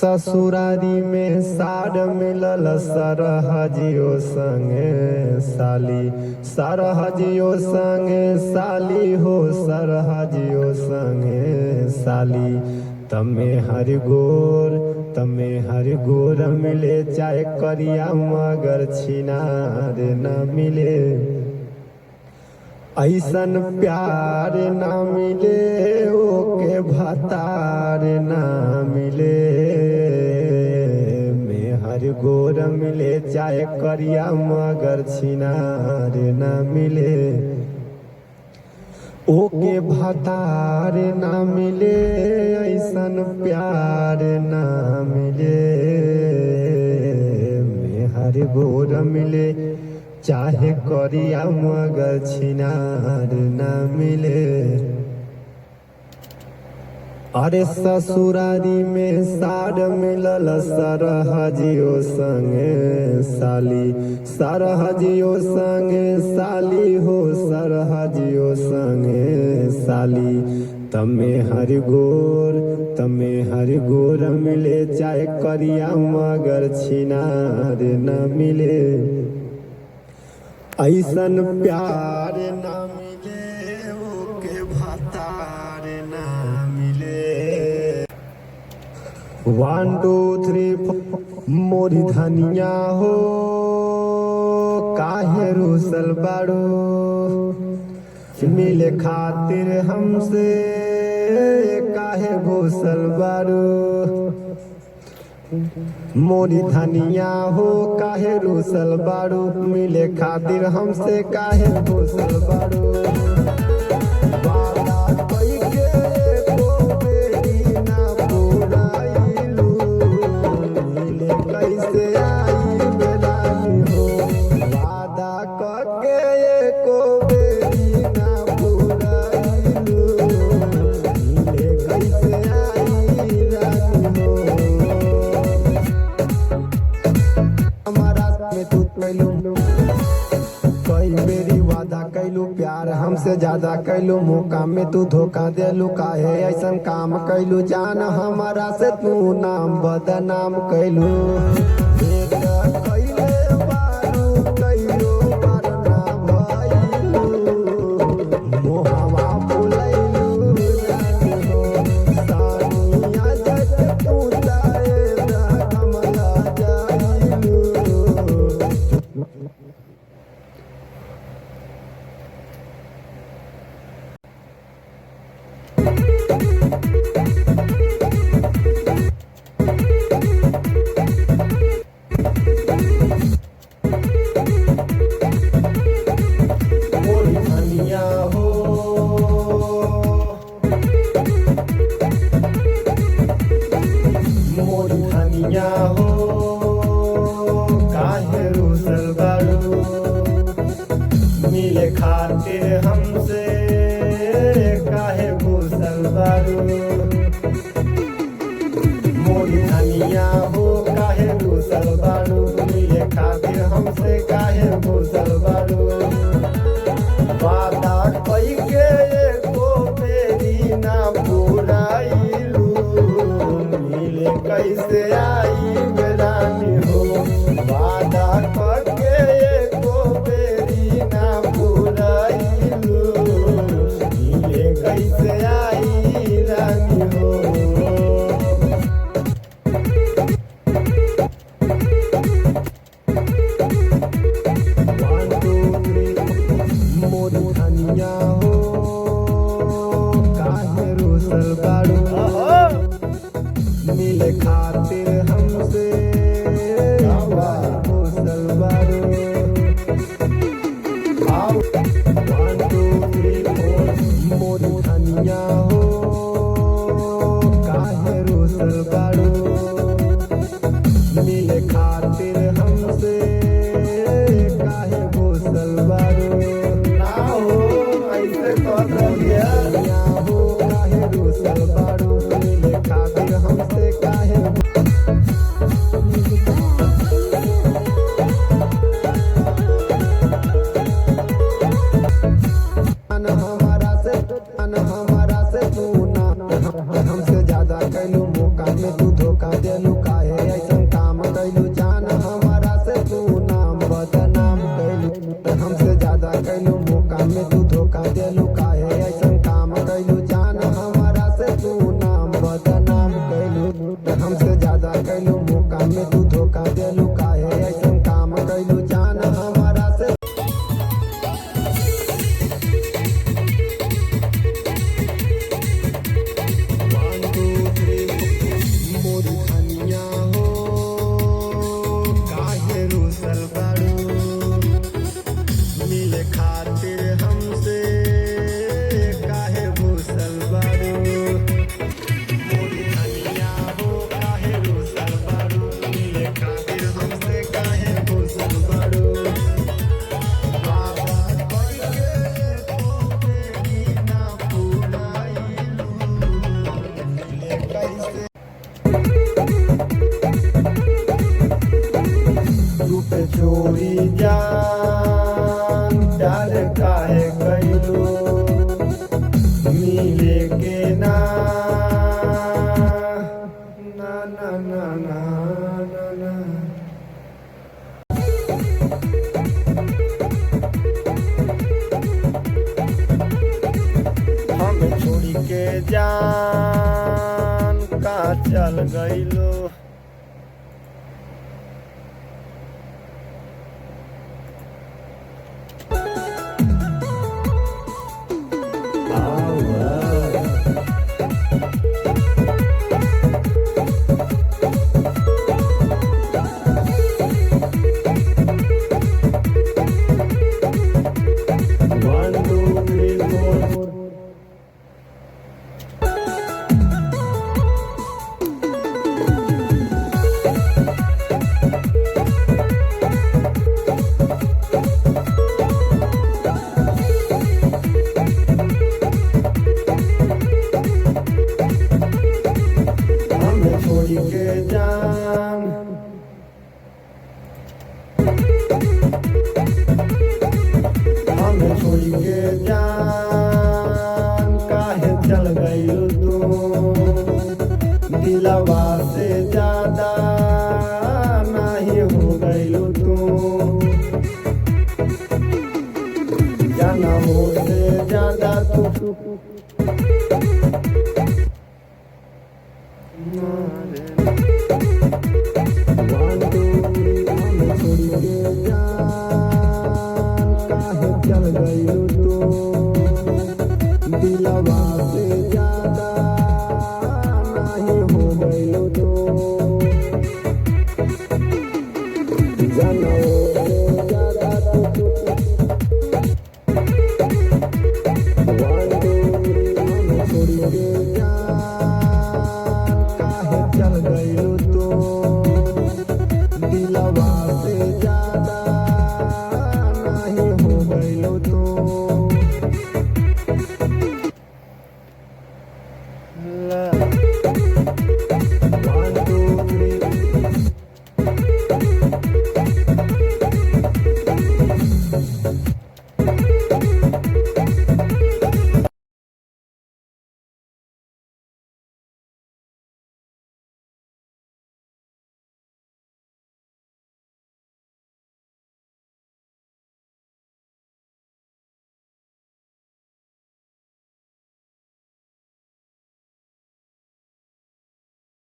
ससुरारी में साड़ मिलल सरहजियो संगे साली, सरहजियो संगे साली हो, सरहजियो संगे साली। तमे हर गोर मिले चाहे करिया मगर छिनार न मिले, ऐसन प्यार न मिले ओके भतार न मिले। में हर गोर मिले चाहे करिया मगर छिनार न मिले, ओके भतार न मिले, ऐसन प्यार न मिले। में हर गोर मिले चाहे करिया मगर छिनार न मिले। अरे ससुरारी में साड़ मिलल सरहजियो संगे साली, सरहजियो संगे साली हो, सरहजियो संगे साली। तमे हर गोर मिले चाहे करिया मगर छिनार न मिले, ऐसन प्यार न मिले ओके भतार न मिले। 1 2 3 मोरी धनिया हो काहे रूसल बाड़ो, मिले खातिर हमसे काहे घुसल बाड़ो। मोरी धनिया हो काहे रूसल बाड़ो, मिले खातिर हमसे काहे घुसल बाड़ो। वादा कइके एको बेरी ना पुराइलू, मिले कैसे आइब रानी हो। वादा कके एको बेरी ना पुराइलू, मिले कैसे आइब रानी हो। कई बेरी वादा कैलू प्यार हमसे ज्यादा कैलू, मौका में तू धोखा देलू, काहे ऐसन काम कैलू। जान हमारा से तू नाम बदनाम कैलू। मिले खातिर हमसे काहे घुसल बाड़ू। मोरी धनिया हो काहे घुसल बाड़ू, मिले खातिर हमसे काहे घुसल बाड़ू। वादा कइके एको बेरी ना पुराइलू, मिले कैसे आइब रानी हो। वादा कके एको बेरी ना पुराइलू, मिले कैसे आई रानी हो। मोरी धनिया हो काहे रूसल बाड़ू, मिले खातिर हमसे घुसल बाड़ू। 1 2 3 4 मोरी धनिया हो काहे रूसल बाड़ू, मिले खातिर हमसे काहे घुसल बाड़ू। ना हो ऐसे कर दिया हो काहे रूसल बाड़ू, मिले खातिर हमसे काहे हमारा से तू ना हमसे ज्यादा कैलू, मौका में तू धोखा देलू। चोरी जान प्यार काहे कैलू मिले के ना ना ना ना ना ना ना। हमें छोड़ी के जान का चल गइलो। के जान हमें छोड़ी के जान काहे चल गई तू दिलवा से ज्यादा नहीं हो गई तू जनमों से ज्यादा तू चल गई तू दिलवा से ज्यादा नहीं हो गई तू जनों से ज्यादा तू छोड़ी के काहे चल गई तू दिलवा से ज्यादा नहीं हो गई तू।